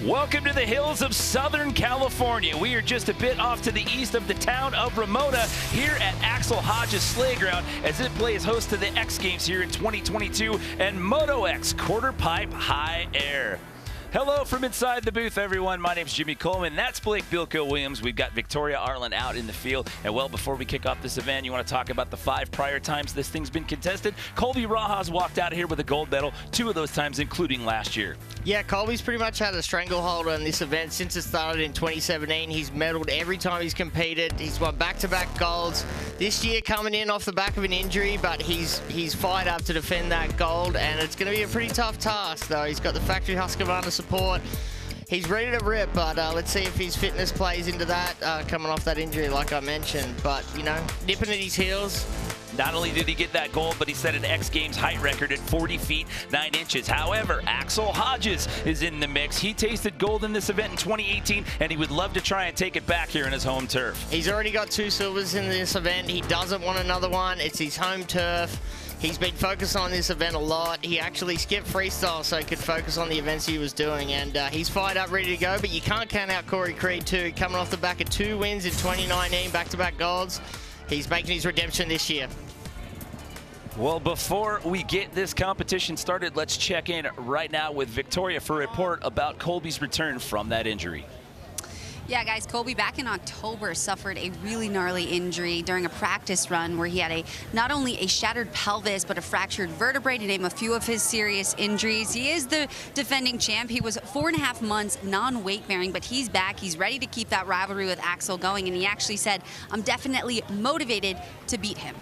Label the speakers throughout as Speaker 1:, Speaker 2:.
Speaker 1: Welcome to the hills of Southern California. We are just a bit off to the east of the town of Ramona here at Axel Hodges Sleigh Ground as it plays host to the X Games here in 2022 and Moto X QuarterPipe High Air. Hello from inside the booth, everyone. My name's Jimmy Coleman. That's Blake Bilko Williams. We've got Victoria Arlen out in the field. And well, before we kick off this event, you want to talk about the 5 prior times this thing's been contested. Colby Rajas walked out of here with a gold medal, 2 of those times including last year.
Speaker 2: Yeah, Colby's pretty much had a stranglehold on this event since it started in 2017. He's medaled every time he's competed. He's won back-to-back golds. This year coming in off the back of an injury, but he's fired up to defend that gold, and it's going to be a pretty tough task, though. He's got the factory Husqvarna support. He's ready to rip, but let's see if his fitness plays into that, coming off that injury like I mentioned. But, you know, nipping at his heels.
Speaker 1: Not only did he get that gold, but he set an X Games height record at 40 feet 9 inches. However, Axel Hodges is in the mix. He tasted gold in this event in 2018, and he would love to try and take it back here in his home turf.
Speaker 2: He's already got 2 silvers in this event. He doesn't want another one. It's his home turf. He's been focused on this event a lot. He actually skipped freestyle so he could focus on the events he was doing, and he's fired up, ready to go. But you can't count out Corey Creed too, coming off the back of 2 wins in 2019, back-to-back golds. He's making his redemption this year.
Speaker 1: Well, before we get this competition started, let's check in right now with Victoria for a report about Colby's return from that injury.
Speaker 3: Yeah, guys, Colby back in October suffered a really gnarly injury during a practice run where he had not only a shattered pelvis, but a fractured vertebrae, to name a few of his serious injuries. He is the defending champ. He was 4.5 months non-weight bearing, but he's back. He's ready to keep that rivalry with Axel going, and he actually said, I'm definitely motivated to beat him.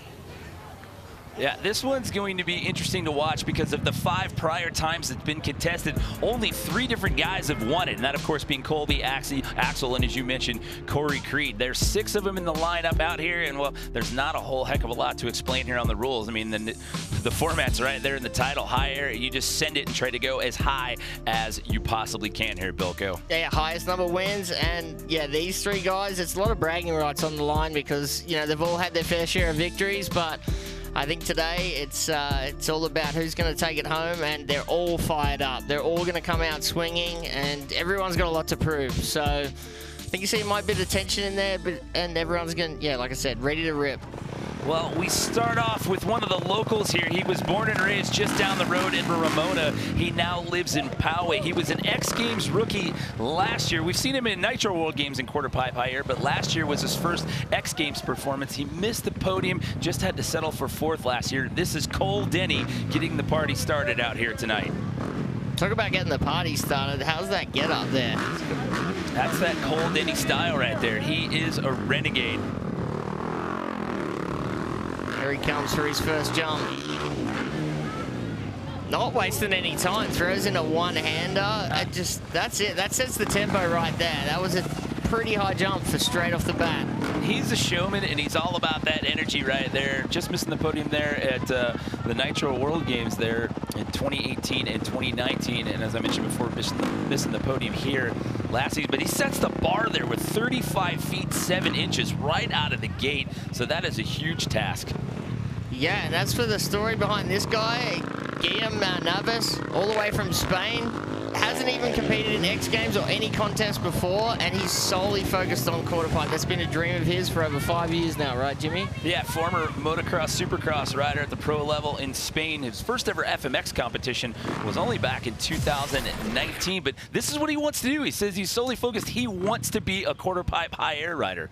Speaker 1: Yeah, this one's going to be interesting to watch because of the 5 prior times it's been contested. Only 3 different guys have won it, and that, of course, being Colby, Axel, and as you mentioned, Corey Creed. There's 6 of them in the lineup out here, and, well, there's not a whole heck of a lot to explain here on the rules. I mean, the format's right there in the title, high air. You just send it and try to go as high as you possibly can here, Bilko.
Speaker 2: Yeah, highest number wins, and, yeah, these 3 guys, it's a lot of bragging rights on the line because, you know, they've all had their fair share of victories, but I think today it's all about who's going to take it home, and they're all fired up. They're all going to come out swinging, and everyone's got a lot to prove. So I think you see a bit of tension in there, and everyone's going to, yeah, like I said, ready to rip.
Speaker 1: Well, we start off with one of the locals here. He was born and raised just down the road in Ramona. He now lives in Poway. He was an X Games rookie last year. We've seen him in Nitro World Games in QuarterPipe High Air, but last year was his first X Games performance. He missed the podium, just had to settle for 4th last year. This is Cole Denny getting the party started out here tonight.
Speaker 2: Talk about getting the party started. How's that get up there?
Speaker 1: That's that Cole Denny style right there. He is a renegade.
Speaker 2: Here he comes for his first jump. Not wasting any time. Throws in a one-hander. That's it. That sets the tempo right there. That was a pretty high jump for straight off the bat.
Speaker 1: He's a showman, and he's all about that energy right there. Just missing the podium there at the Nitro World Games there in 2018 and 2019. And as I mentioned before, missing the podium here last season. But he sets the bar there with 35 feet 7 inches right out of the gate. So that is a huge task.
Speaker 2: Yeah, and that's for the story behind this guy, Guillem Navas, all the way from Spain. Hasn't even competed in X Games or any contest before, and he's solely focused on QuarterPipe. That's been a dream of his for over 5 years now, right, Jimmy?
Speaker 1: Yeah, former motocross, supercross rider at the pro level in Spain. His first ever FMX competition was only back in 2019, but this is what he wants to do. He says he's solely focused. He wants to be a QuarterPipe high air rider.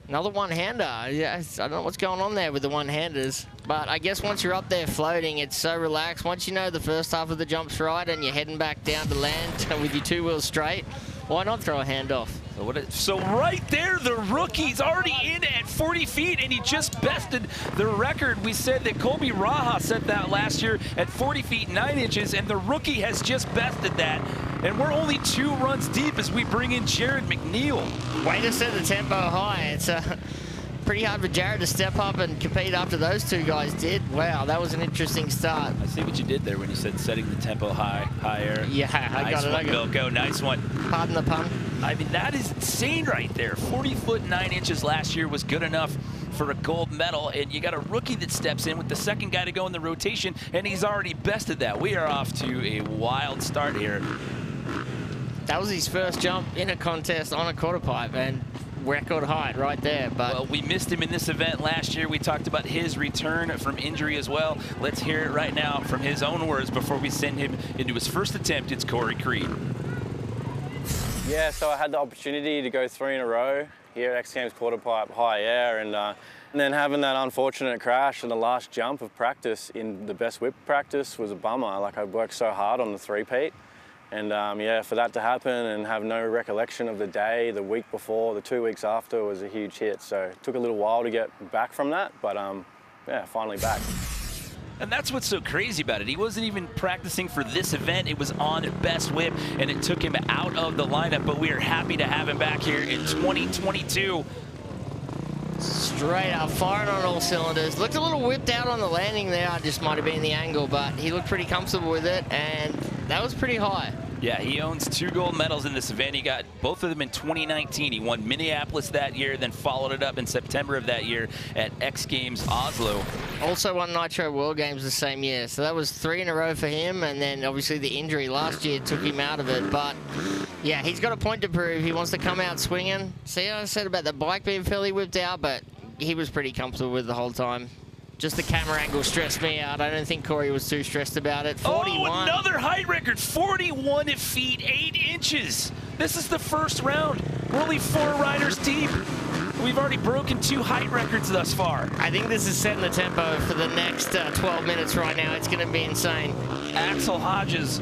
Speaker 2: Another one-hander. Yeah, I don't know what's going on there with the one-handers. But I guess once you're up there floating, it's so relaxed. Once you know the first half of the jump's right and you're heading back down to land with your 2 wheels straight, why not throw a hand off?
Speaker 1: So right there, the rookie's already in at 40 feet, and he just bested the record. We said that Colby Rajas set that last year at 40 feet 9 inches, and the rookie has just bested that. And we're only 2 runs deep as we bring in Jared McNeil.
Speaker 2: Way to set the tempo high. It's pretty hard for Jared to step up and compete after those 2 guys did. Wow, that was an interesting start.
Speaker 1: I see what you did there when you said setting the tempo higher.
Speaker 2: Yeah, I got it.
Speaker 1: Bilko, nice one.
Speaker 2: Pardon the pun.
Speaker 1: I mean, that is insane right there. 40 foot 9 inches last year was good enough for a gold medal, and you got a rookie that steps in with the second guy to go in the rotation, and he's already bested that. We are off to a wild start here.
Speaker 2: That was his first jump in a contest on a quarter pipe, and record height right there. But
Speaker 1: well, we missed him in this event last year. We talked about his return from injury as well. Let's hear it right now from his own words before we send him into his first attempt. It's Corey Creed.
Speaker 4: Yeah, so I had the opportunity to go 3 in a row here at XGames QuarterPipe high air, and then having that unfortunate crash in the last jump of practice in the best whip practice was a bummer. Like, I worked so hard on the three-peat, and yeah, for that to happen and have no recollection of the day, the week before, the 2 weeks after was a huge hit. So it took a little while to get back from that, but yeah, finally back.
Speaker 1: And that's what's so crazy about it. He wasn't even practicing for this event. It was on best whip, and it took him out of the lineup, but we are happy to have him back here in 2022.
Speaker 2: Straight up, firing on all cylinders. Looked a little whipped out on the landing there. It just might have been the angle, but he looked pretty comfortable with it, and that was pretty high.
Speaker 1: Yeah, he owns 2 gold medals in this event. He got both of them in 2019. He won Minneapolis that year, then followed it up in September of that year at X Games Oslo.
Speaker 2: Also won Nitro World Games the same year. So that was 3 in a row for him, and then obviously the injury last year took him out of it. But yeah, he's got a point to prove. He wants to come out swinging. See, I said about the bike being fairly whipped out, but he was pretty comfortable with the whole time. Just the camera angle stressed me out. I don't think Corey was too stressed about it. 41.
Speaker 1: Oh, another height record, 41 feet 8 inches. This is the first round. We're only 4 riders deep. We've already broken 2 height records thus far.
Speaker 2: I think this is setting the tempo for the next 12 minutes right now. It's going to be insane.
Speaker 1: Axel Hodges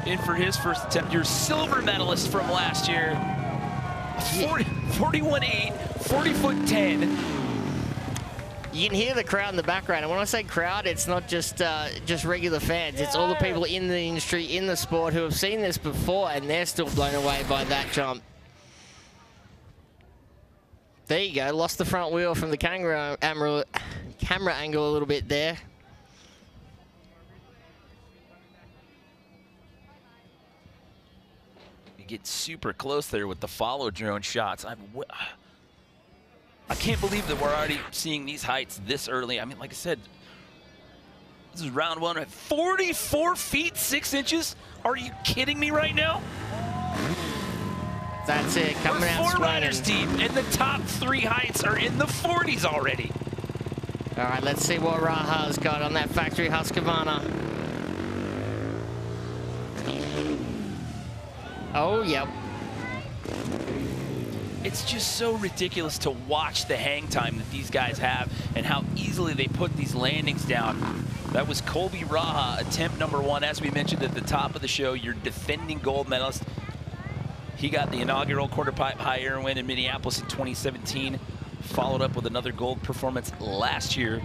Speaker 1: in for his first attempt. Your silver medalist from last year. 41.8, 40 foot 10.
Speaker 2: You can hear the crowd in the background, and when I say crowd, it's not just regular fans. It's all the people in the industry, in the sport, who have seen this before, and they're still blown away by that jump. There you go. Lost the front wheel from the camera angle a little bit there.
Speaker 1: You get super close there with the follow drone shots. I can't believe that we're already seeing these heights this early. I mean, like I said, this is round 1 at 44 feet 6 inches. Are you kidding me right now?
Speaker 2: That's it, coming out swinging.
Speaker 1: 4 riders deep, and the top 3 heights are in the 40s already.
Speaker 2: All right, let's see what Raha's got on that factory Husqvarna. Oh, yep.
Speaker 1: It's just so ridiculous to watch the hang time that these guys have and how easily they put these landings down. That was Colby Raha, attempt number 1. As we mentioned at the top of the show, your defending gold medalist. He got the inaugural QuarterPipe high air win in Minneapolis in 2017, followed up with another gold performance last year.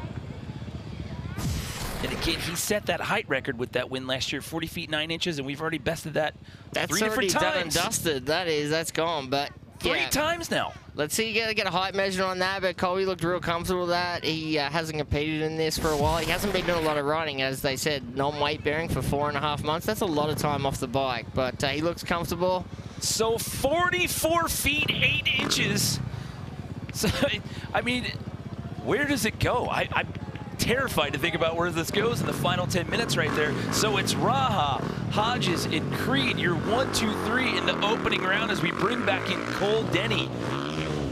Speaker 1: And again, he set that height record with that win last year, 40 feet 9 inches, and we've already bested that 3 different times.
Speaker 2: That's already done and dusted. That's gone, but
Speaker 1: 3 times now.
Speaker 2: Let's see, you gotta get a height measure on that, but Colby looked real comfortable with that. He hasn't competed in this for a while. He hasn't been doing a lot of riding, as they said, non-weight bearing for 4.5 months. That's a lot of time off the bike, but he looks comfortable.
Speaker 1: So 44 feet 8 inches. So, I mean, where does it go? I'm terrified to think about where this goes in the final 10 minutes right there. So it's Raha, Hodges, and Creed. You're 1, 2, 3 in the opening round as we bring back in Cole Denny.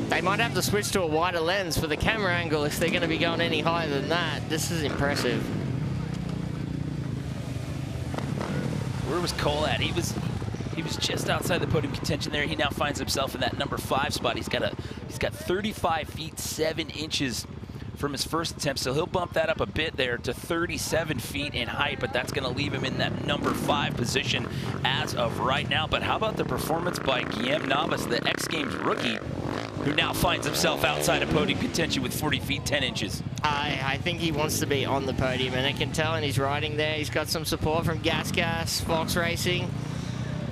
Speaker 2: They might have to switch to a wider lens for the camera angle if they're going to be going any higher than that. This is impressive.
Speaker 1: Where was Cole at? He was just outside the podium contention there. He now finds himself in that number 5 spot. He's got 35 feet 7 inches from his first attempt, so he'll bump that up a bit there to 37 feet in height, but that's going to leave him in that number 5 position as of right now. But how about the performance by Guillaume Navas, the X Games rookie, who now finds himself outside of podium contention with 40 feet 10 inches.
Speaker 2: I think he wants to be on the podium, and I can tell in his riding there. He's got some support from Gas, Fox Racing,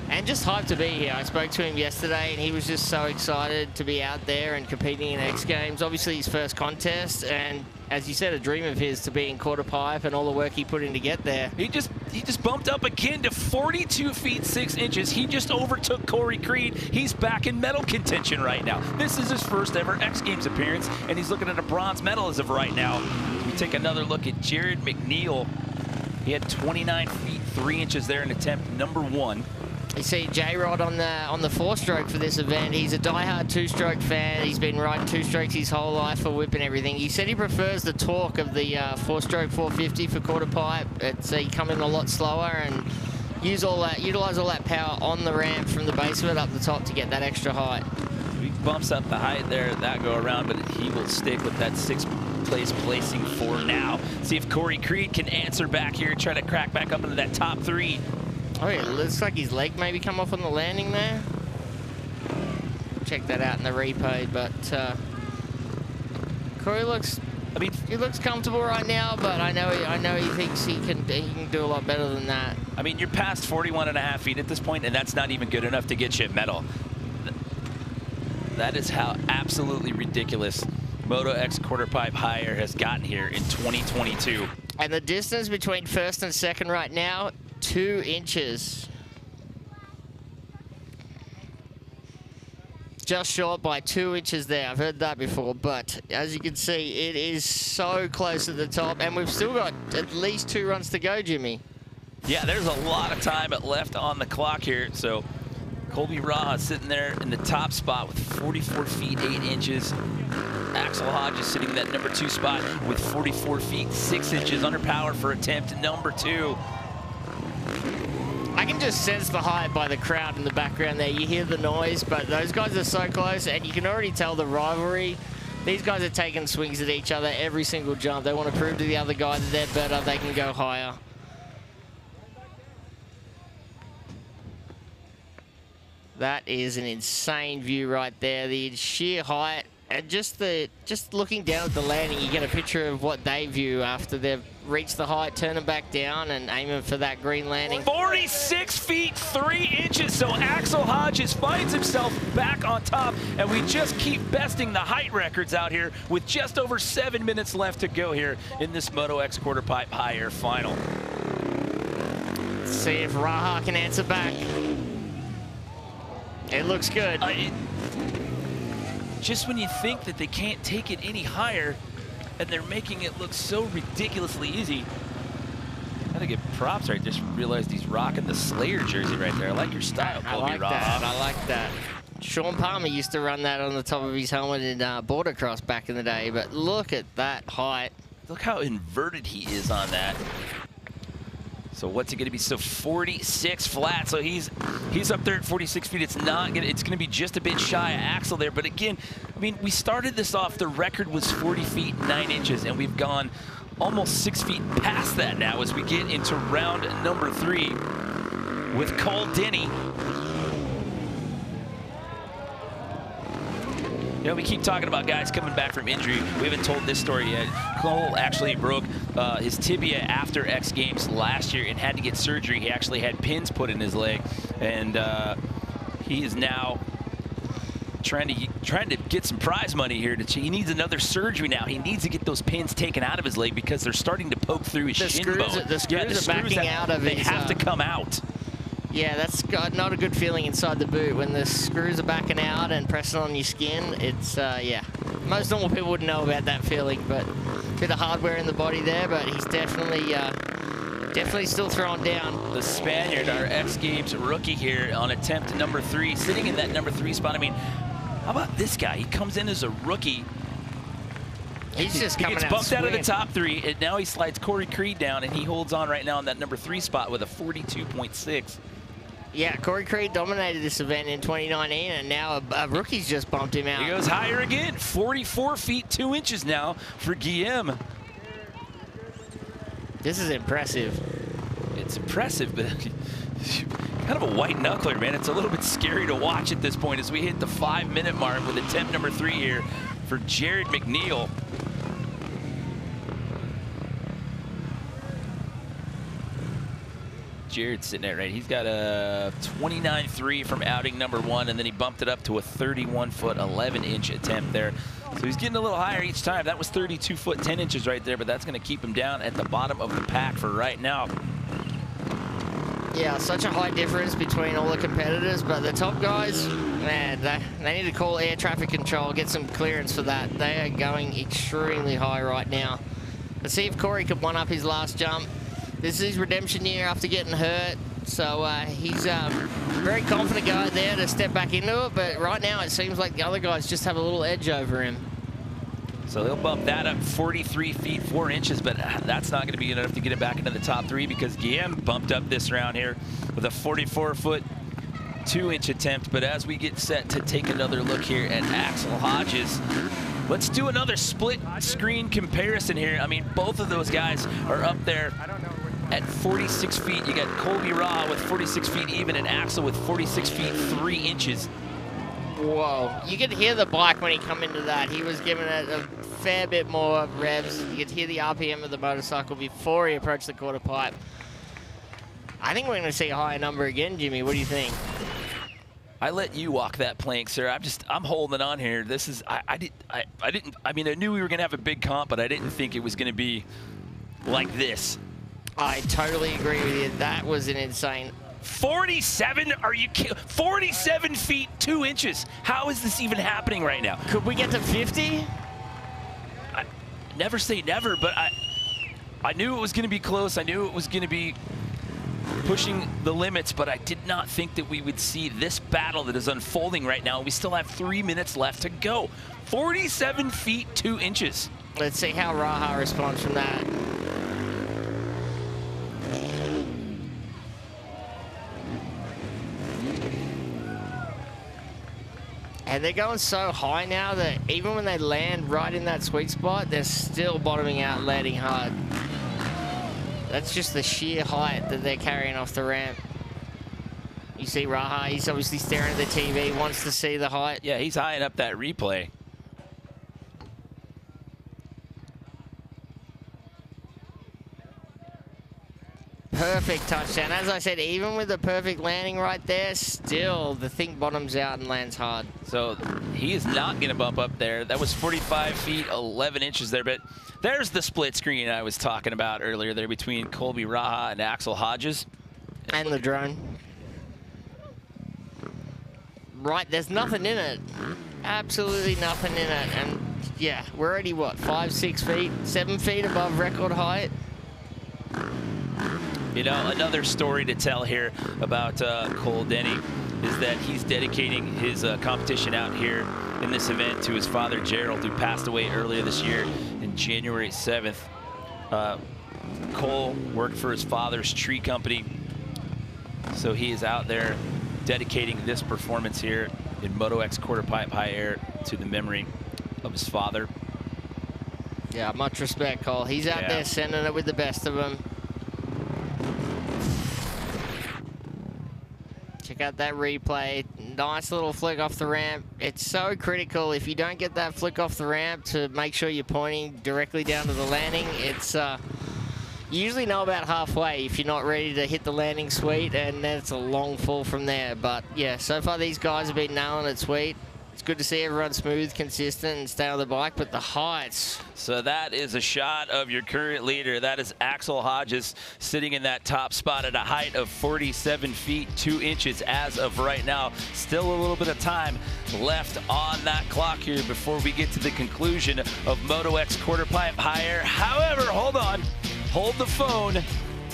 Speaker 2: and just hyped to be here. I spoke to him yesterday, and he was just so excited to be out there and competing in X Games. Obviously, his first contest, and as you said, a dream of his to be in QuarterPipe and all the work he put in to get there.
Speaker 1: He just bumped up again to 42 feet 6 inches. He just overtook Corey Creed. He's back in medal contention right now. This is his first ever X Games appearance, and he's looking at a bronze medal as of right now. We take another look at Jared McNeil. He had 29 feet 3 inches there in attempt number 1.
Speaker 2: You see J-Rod on the 4-stroke for this event. He's a die-hard 2-stroke fan. He's been riding 2-strokes his whole life for whip and everything. He said he prefers the torque of the 4-stroke 450 for QuarterPipe. It's you come in a lot slower and utilize all that power on the ramp from the base of it up the top to get that extra height.
Speaker 1: He bumps up the height there that go around, but he will stick with that 6th place placing for now. See if Corey Creed can answer back here, try to crack back up into that top 3.
Speaker 2: Oh, yeah, it looks like his leg maybe come off on the landing there. Check that out in the replay, but Corey looks, he looks comfortable right now, but I know he thinks he can do a lot better than that.
Speaker 1: I mean, you're past 41.5 feet at this point, and that's not even good enough to get you a medal. That is how absolutely ridiculous Moto X QuarterPipe higher has gotten here in 2022.
Speaker 2: And the distance between 1st and 2nd right now, 2 inches. Just short by 2 inches there. I've heard that before, but as you can see, it is so close to the top, and we've still got at least 2 runs to go, Jimmy.
Speaker 1: Yeah, there's a lot of time left on the clock here, so Colby Raha sitting there in the top spot with 44 feet 8 inches. Axel Hodges sitting in that number 2 spot with 44 feet 6 inches. Under power for attempt number 2.
Speaker 2: I can just sense the hype by the crowd in the background there. You hear the noise, but those guys are so close, and you can already tell the rivalry. These guys are taking swings at each other every single jump. They want to prove to the other guy that they're better, they can go higher. That is an insane view right there. The sheer height, and just looking down at the landing, you get a picture of what they view after they've reached the height, turning back down and aiming for that green landing.
Speaker 1: 46 feet 3 inches, so Axel Hodges finds himself back on top, and we just keep besting the height records out here with just over 7 minutes left to go here in this Moto X QuarterPipe High Air final.
Speaker 2: Let's see if Raha can answer back. It looks good.
Speaker 1: Just when you think that they can't take it any higher, and they're making it look so ridiculously easy. Gotta give props. I just realized he's rocking the Slayer jersey right there. I like your style, Colby Raha.
Speaker 2: I like that. Sean Palmer used to run that on the top of his helmet in border cross back in the day, but look at that height.
Speaker 1: Look how inverted he is on that. So what's it going to be? So 46 flat. So he's up there at 46 feet. It's not gonna. It's going to be just a bit shy of Axel there. But again, I mean, we started this off. The record was 40 feet 9 inches, and we've gone almost 6 feet past that now as we get into round number 3 with Cole Denny. You know, we keep talking about guys coming back from injury. We haven't told this story yet. Cole actually broke his tibia after X Games last year and had to get surgery. He actually had pins put in his leg, and he is now trying to get some prize money here. He needs another surgery now. He needs to get those pins taken out of his leg because they're starting to poke through his shin bone.
Speaker 2: The screws are backing out of it.
Speaker 1: They have to come out.
Speaker 2: Yeah, that's not a good feeling inside the boot. When the screws are backing out and pressing on your skin, it's, yeah. Most normal people wouldn't know about that feeling, but a bit of hardware in the body there, but he's definitely still throwing down.
Speaker 1: The Spaniard, our X Games rookie here on attempt number 3, sitting in that number 3 spot. I mean, how about this guy? He comes in as a rookie.
Speaker 2: He's just coming out.
Speaker 1: He gets bumped out of the top 3, and now he slides Corey Creed down, and he holds on right now in that number 3 spot with a 42.6.
Speaker 2: Yeah, Corey Creed dominated this event in 2019, and now a rookie's just bumped him out.
Speaker 1: He goes higher again, 44 feet 2 inches now for Guillaume.
Speaker 2: This is impressive.
Speaker 1: It's impressive, but kind of a white knuckler, man. It's a little bit scary to watch at this point as we hit the 5-minute mark with attempt number 3 here for Jared McNeil. Jared's sitting there, right? He's got a 29.3 from outing number 1, and then he bumped it up to a 31-foot 11-inch attempt there. So he's getting a little higher each time. That was 32 foot 10 inches right there, but that's going to keep him down at the bottom of the pack for right now.
Speaker 2: Yeah, such a high difference between all the competitors, but the top guys, man, they need to call air traffic control, get some clearance for that. They are going extremely high right now. Let's see if Corey can one up his last jump. This is his redemption year after getting hurt. So he's a very confident guy there to step back into it, but right now it seems like the other guys just have a little edge over him.
Speaker 1: So he'll bump that up 43 feet 4 inches, but that's not going to be enough to get him back into the top 3 because Guillaume bumped up this round here with a 44-foot 2-inch attempt. But as we get set to take another look here at Axel Hodges, let's do another split screen comparison here. I mean, both of those guys are up there at 46 feet. You got Colby Raw with 46 feet even and Axel with 46 feet 3 inches.
Speaker 2: Whoa, you could hear the bike when he come into that. He was giving it a fair bit more revs. You could hear the RPM of the motorcycle before he approached the quarter pipe. I think we're going to see a higher number again, Jimmy. What do you think?
Speaker 1: I let you walk that plank, sir. I'm holding on here. This is, I mean, I knew we were going to have a big comp, but I didn't think it was going to be like this.
Speaker 2: I totally agree with you. That was an insane.
Speaker 1: 47? Are you kidding? 47 feet 2 inches. How is this even happening right now?
Speaker 2: Could we get to 50?
Speaker 1: Never say never, but I knew it was going to be close. I knew it was going to be pushing the limits, but I did not think that we would see this battle that is unfolding right now. We still have 3 minutes left to go. 47 feet 2 inches.
Speaker 2: Let's see how Raha responds from that. And they're going so high now that even when they land right in that sweet spot, they're still bottoming out and landing hard. That's just the sheer height that they're carrying off the ramp. You see Raha, he's obviously staring at the TV, wants to see the height.
Speaker 1: Yeah, he's eyeing up that replay.
Speaker 2: Perfect touchdown. As I said, even with the perfect landing right there, still the thing bottoms out and lands hard.
Speaker 1: So he is not going to bump up there. That was 45 feet 11 inches there, but there's the split screen I was talking about earlier there between Colby Raha and Axel Hodges.
Speaker 2: And the drone. Right, there's nothing in it. Absolutely nothing in it. And yeah, we're already, what, 5, 6 feet, 7 feet above record height?
Speaker 1: You know, another story to tell here about Cole Denny is that he's dedicating his competition out here in this event to his father, Gerald, who passed away earlier this year in January 7th. Cole worked for his father's tree company, so he is out there dedicating this performance here in Moto X QuarterPipe High Air to the memory of his father.
Speaker 2: Yeah, much respect, Cole. He's out there sending it with the best of them. Check out that replay. Nice little flick off the ramp. It's so critical if you don't get that flick off the ramp to make sure you're pointing directly down to the landing. It's you usually know about halfway if you're not ready to hit the landing sweet, and then it's a long fall from there. But yeah, so far these guys have been nailing it sweet. It's good to see everyone smooth, consistent, and stay on the bike, but the heights.
Speaker 1: So that is a shot of your current leader. That is Axel Hodges sitting in that top spot at a height of 47 feet 2 inches as of right now. Still a little bit of time left on that clock here before we get to the conclusion of Moto X QuarterPipe High Air. However, hold on, hold the phone.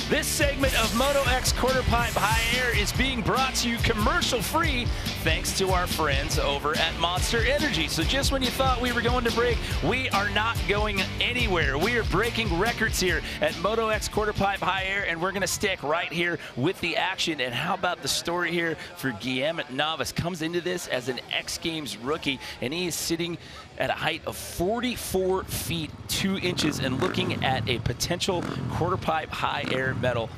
Speaker 1: This segment of Moto X QuarterPipe High Air is being brought to you commercial-free thanks to our friends over at Monster Energy. So just when you thought we were going to break, we are not going anywhere. We are breaking records here at Moto X QuarterPipe High Air, and we're going to stick right here with the action. And how about the story here for Guillaume Navas? Comes into this as an X Games rookie, and he is sitting at a height of 44 feet 2 inches and looking at a potential QuarterPipe High Air medal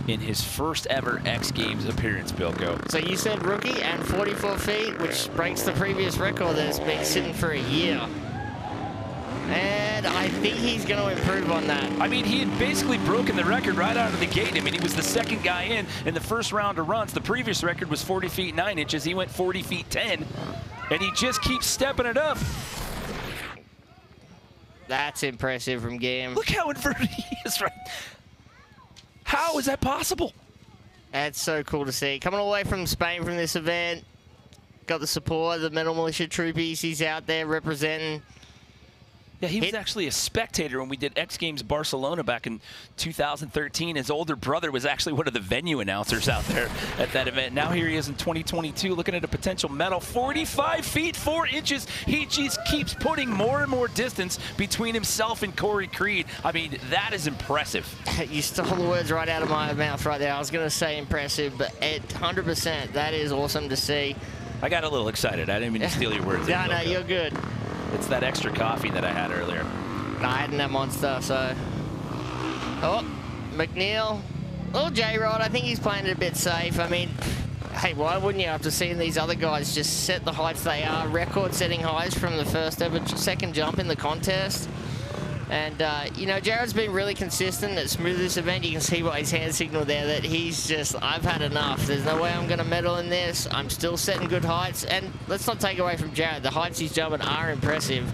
Speaker 1: in his first ever X Games appearance, Bilko.
Speaker 2: So you said rookie and 44 feet, which breaks the previous record that has been sitting for a year. And I think he's going to improve on that.
Speaker 1: I mean, he had basically broken the record right out of the gate. I mean, he was the second guy in the first round of runs. The previous record was 40 feet 9 inches. He went 40 feet 10, and he just keeps stepping it up.
Speaker 2: That's impressive from Guillaume.
Speaker 1: Look how inverted he is, right? How is that possible?
Speaker 2: That's so cool to see. Coming all the way from Spain from this event. Got the support of the Metal Militia Troopies. He's out there representing.
Speaker 1: Yeah, he was actually a spectator when we did X Games Barcelona back in 2013. His older brother was actually one of the venue announcers out there at that event. Now here he is in 2022 looking at a potential medal. 45 feet 4 inches. He just keeps putting more and more distance between himself and Corey Creed. I mean, that is impressive.
Speaker 2: You stole the words right out of my mouth right there. I was going to say impressive, but 100%, that is awesome to see.
Speaker 1: I got a little excited. I didn't mean to steal your words.
Speaker 2: No, you're good.
Speaker 1: It's that extra coffee that I had earlier.
Speaker 2: No, I hadn't that monster, so. Oh, McNeil. Little J-Rod, I think he's playing it a bit safe. I mean, hey, why wouldn't you, after seeing these other guys just set the heights they are, record-setting highs from the second jump in the contest. And, you know, Jared's been really consistent at Smooth this event. You can see by his hand signal there that he's just, I've had enough. There's no way I'm going to medal in this. I'm still setting good heights. And let's not take away from Jared. The heights he's jumping are impressive.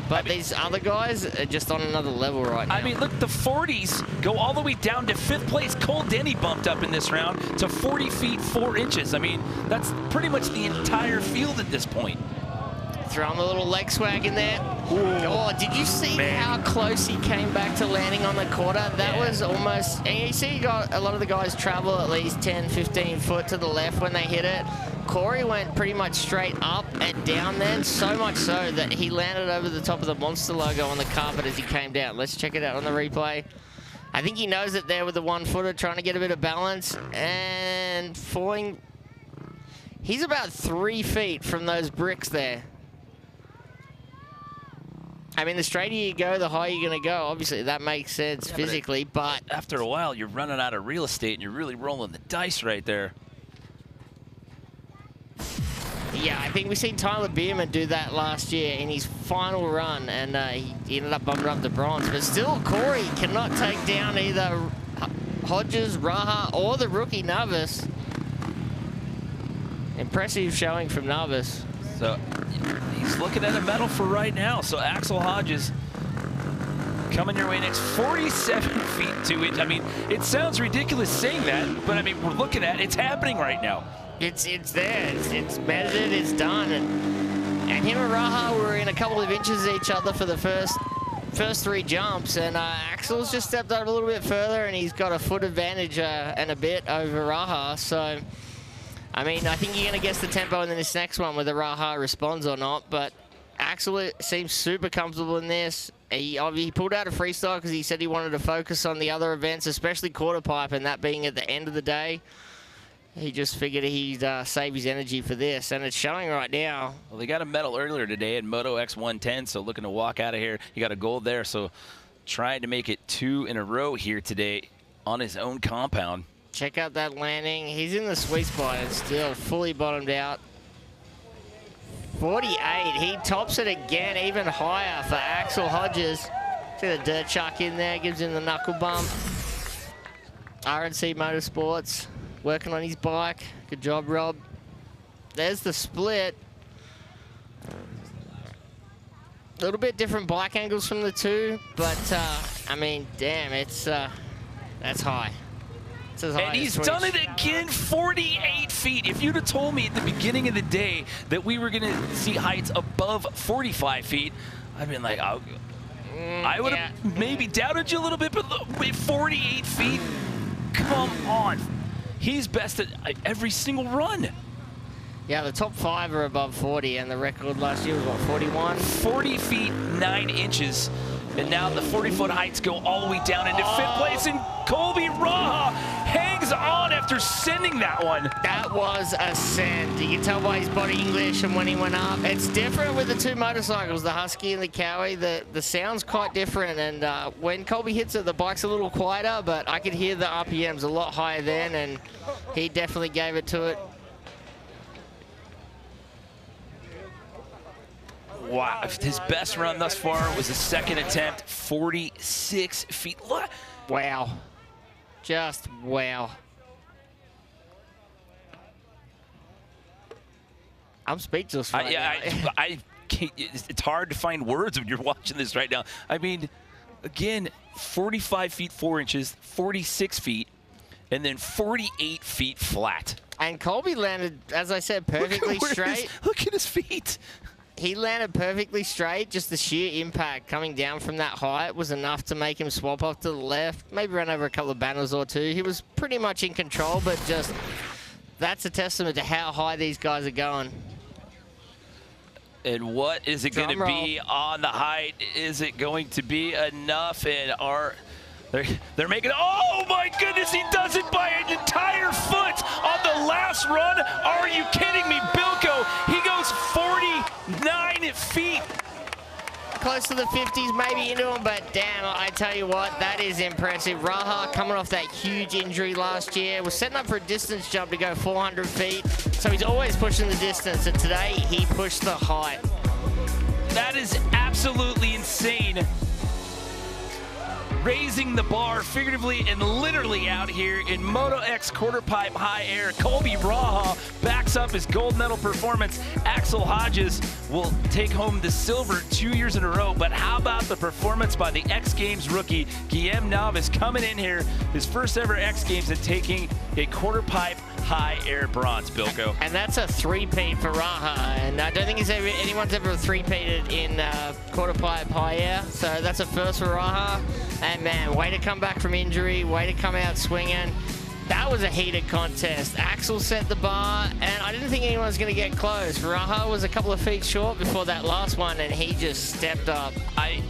Speaker 2: But these other guys are just on another level right now.
Speaker 1: I mean, look, the 40s go all the way down to 5th place. Cole Denny bumped up in this round to 40 feet 4 inches. I mean, that's pretty much the entire field at this point.
Speaker 2: Throwing a little leg swag in there. Ooh. Oh, did you see how close he came back to landing on the quarter? That was almost, and you see a lot of the guys travel at least 10, 15 foot to the left when they hit it. Corey went pretty much straight up and down then, so much so that he landed over the top of the Monster logo on the carpet as he came down. Let's check it out on the replay. I think he knows it there with the 1-footer, trying to get a bit of balance and falling. He's about 3 feet from those bricks there. I mean, the straighter you go, the higher you're going to go. Obviously, that makes sense physically, but
Speaker 1: after a while, you're running out of real estate, and you're really rolling the dice right there.
Speaker 2: Yeah, I think we've seen Tyler Bierman do that last year in his final run, and he ended up bumping up the bronze. But still, Corey cannot take down either Hodges, Raha, or the rookie Navis. Impressive showing from Navis.
Speaker 1: So he's looking at a medal for right now. So Axel Hodges coming your way next. 47 feet 2 inches. I mean, it sounds ridiculous saying that, but I mean, we're looking at it. It's happening right now.
Speaker 2: It's there. It's measured. It's done. And him and Raha were in a couple of inches each other for the first 3 jumps, and Axel's just stepped up a little bit further, and he's got a foot advantage and a bit over Raha. So, I mean, I think you're going to guess the tempo in this next one, whether Raha responds or not. But Axel seems super comfortable in this. He pulled out a freestyle because he said he wanted to focus on the other events, especially QuarterPipe, and that being at the end of the day. He just figured he'd save his energy for this, and it's showing right now.
Speaker 1: Well, they got a medal earlier today in Moto X110, so looking to walk out of here. He got a gold there, so trying to make it 2 in a row here today on his own compound.
Speaker 2: Check out that landing. He's in the sweet spot and still fully bottomed out. 48. He tops it again, even higher for Axel Hodges. See the dirt chuck in there, gives him the knuckle bump. RNC Motorsports. Working on his bike. Good job, Rob. There's the split. A little bit different bike angles from the two, but I mean, damn, that's high. It's as high
Speaker 1: and he's
Speaker 2: as
Speaker 1: done it again, 48 feet. If you'd have told me at the beginning of the day that we were going to see heights above 45 feet, I'd been like, oh, I would have maybe doubted you a little bit, but look, 48 feet, come on. He's best at every single run.
Speaker 2: Yeah, the top 5 are above 40, and the record last year was, what, 41?
Speaker 1: 40 feet 9 inches. And now the 40-foot heights go all the way down into 5th place, and Colby Raha hangs on after sending that one.
Speaker 2: That was a send. You can tell by his body English and when he went up. It's different with the 2 motorcycles, the Husky and the Cowie. The sound's quite different, and when Colby hits it, the bike's a little quieter, but I could hear the RPMs a lot higher then, and he definitely gave it to it.
Speaker 1: Wow, his best run thus far was a 2nd attempt, 46 feet.
Speaker 2: Wow. Just wow. I'm speechless right now.
Speaker 1: I can't, it's hard to find words when you're watching this right now. I mean, again, 45 feet 4 inches, 46 feet, and then 48 feet flat.
Speaker 2: And Colby landed, as I said, perfectly straight.
Speaker 1: Look at his feet.
Speaker 2: he landed perfectly straight. Just the sheer impact coming down from that height was enough to make him swap off to the left, maybe run over a couple of banners or two. He was pretty much in control, but just that's a testament to how high these guys are going.
Speaker 1: And what is it going to be on the height? Is it going to be enough? And they're making, oh my goodness, he does it by an entire foot on the last run. Are you kidding me, Bilko? He goes 49 feet.
Speaker 2: Close to the 50s, maybe into him, but damn, I tell you what, that is impressive. Raha, coming off that huge injury last year, was setting up for a distance jump to go 400 feet, so he's always pushing the distance, and today he pushed the height.
Speaker 1: That is absolutely insane. Raising the bar figuratively and literally out here in Moto X QuarterPipe high air. Colby Raha backs up his gold medal performance. Axel Hodges will take home the silver 2 years in a row. But how about the performance by the X Games rookie, Guillaume Navis, coming in here, his first ever X Games and taking a QuarterPipe high air bronze, Bilko.
Speaker 2: And that's a three-peat for Raha, and I don't think anyone's ever three-peated in QuarterPipe high air, so that's a first for Raha. And man, way to come back from injury, way to come out swinging. That was a heated contest. Axel set the bar, and I didn't think anyone was going to get close. Raha was a couple of feet short before that last one, and he just stepped up.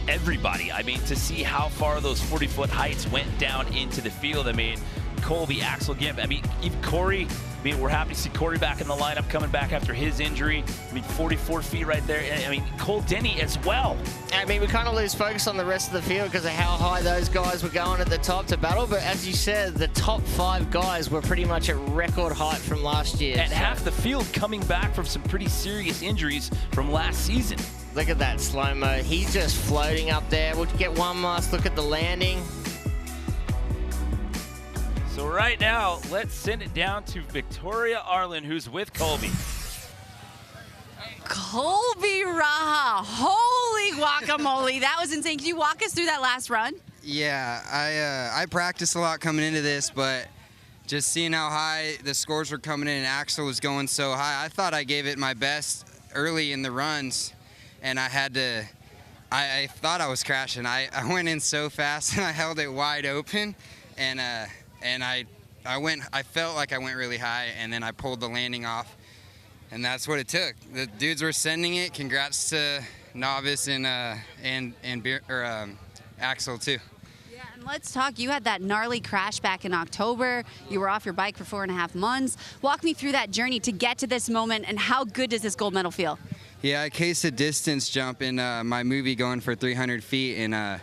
Speaker 1: Everybody, I mean, to see how far those 40-foot heights went down into the field, I mean, Colby, Axel, Gimp, I mean, even Corey, I mean, we're happy to see Corey back in the lineup, coming back after his injury. I mean, 44 feet right there. I mean, Cole Denny as well.
Speaker 2: I mean, we kind of lose focus on the rest of the field because of how high those guys were going at the top to battle. But as you said, the top 5 guys were pretty much at record height from last year.
Speaker 1: And half the field coming back from some pretty serious injuries from last season.
Speaker 2: Look at that slow-mo. He's just floating up there. We'll get one last look at the landing.
Speaker 1: So right now, let's send it down to Victoria Arlen, who's with Colby.
Speaker 3: Colby Raha, holy guacamole, that was insane. Can you walk us through that last run?
Speaker 5: Yeah, I practiced a lot coming into this, but just seeing how high the scores were coming in and Axel was going so high, I thought I gave it my best early in the runs, and I thought I was crashing. I went in so fast and I held it wide open, and I felt like I went really high, and then I pulled the landing off, and that's what it took. The dudes were sending it. Congrats to Novice and Axel too.
Speaker 3: Yeah, and let's talk. You had that gnarly crash back in October. You were off your bike for 4.5 months. Walk me through that journey to get to this moment, and how good does this gold medal feel?
Speaker 5: Yeah, I cased a distance jump in my movie going for 300 feet, and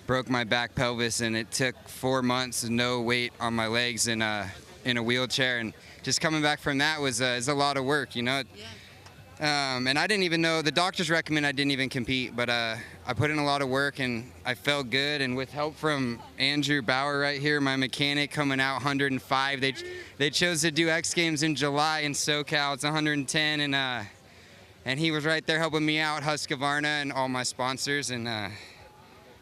Speaker 5: broke my back pelvis, and it took 4 months, no weight on my legs, in a wheelchair, and just coming back from that is a lot of work, you know. Yeah. And I didn't even know, the doctors recommend I didn't even compete, but I put in a lot of work and I felt good, and with help from Andrew Bauer right here, my mechanic, coming out 105. They chose to do X Games in July in SoCal. It's 110, and he was right there helping me out, Husqvarna and all my sponsors, and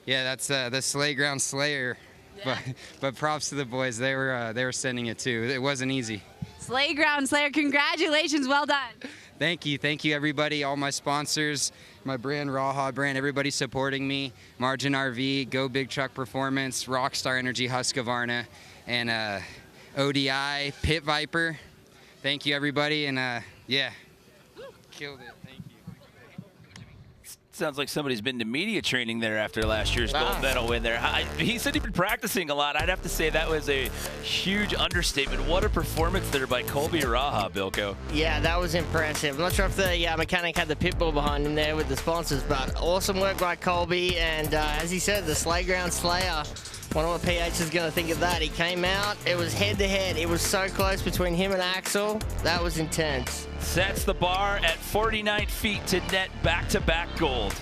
Speaker 5: yeah, that's the Slayground Slayer. Yeah. But props to the boys. They were sending it too. It wasn't easy.
Speaker 3: Slayground Slayer, congratulations, well done.
Speaker 5: Thank you everybody, all my sponsors, my brand, Raha brand, everybody supporting me, Margin RV, Go Big Truck Performance, Rockstar Energy, Husqvarna, and ODI, Pit Viper. Thank you everybody, and yeah, killed it. Thank you.
Speaker 1: Sounds like somebody's been to media training there after last year's gold medal win there. He said he'd been practicing a lot. I'd have to say that was a huge understatement. What a performance there by Colby Raha, Bilko.
Speaker 2: Yeah, that was impressive. I'm not sure if the mechanic had the pit bull behind him there with the sponsors, but awesome work by Colby. And as he said, the Slayground Slayer. Wonder what PH is going to think of that. He came out, it was head-to-head. It was so close between him and Axel. That was intense.
Speaker 1: Sets the bar at 49 feet to net back-to-back gold.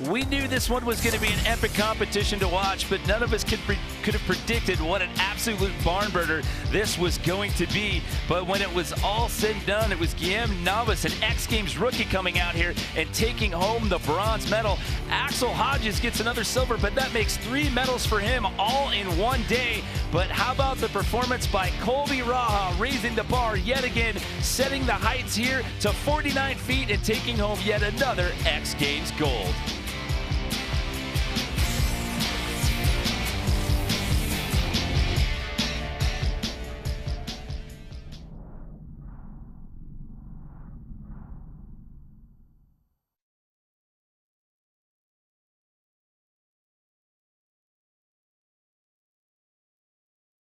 Speaker 1: We knew this one was going to be an epic competition to watch, but none of us could could have predicted what an absolute barn burner this was going to be. But when it was all said and done, it was Guillaume Navas, an X Games rookie, coming out here and taking home the bronze medal. Axel Hodges gets another silver, but that makes 3 medals for him all in one day. But how about the performance by Colby Raha, raising the bar yet again, setting the heights here to 49 feet and taking home yet another X Games gold.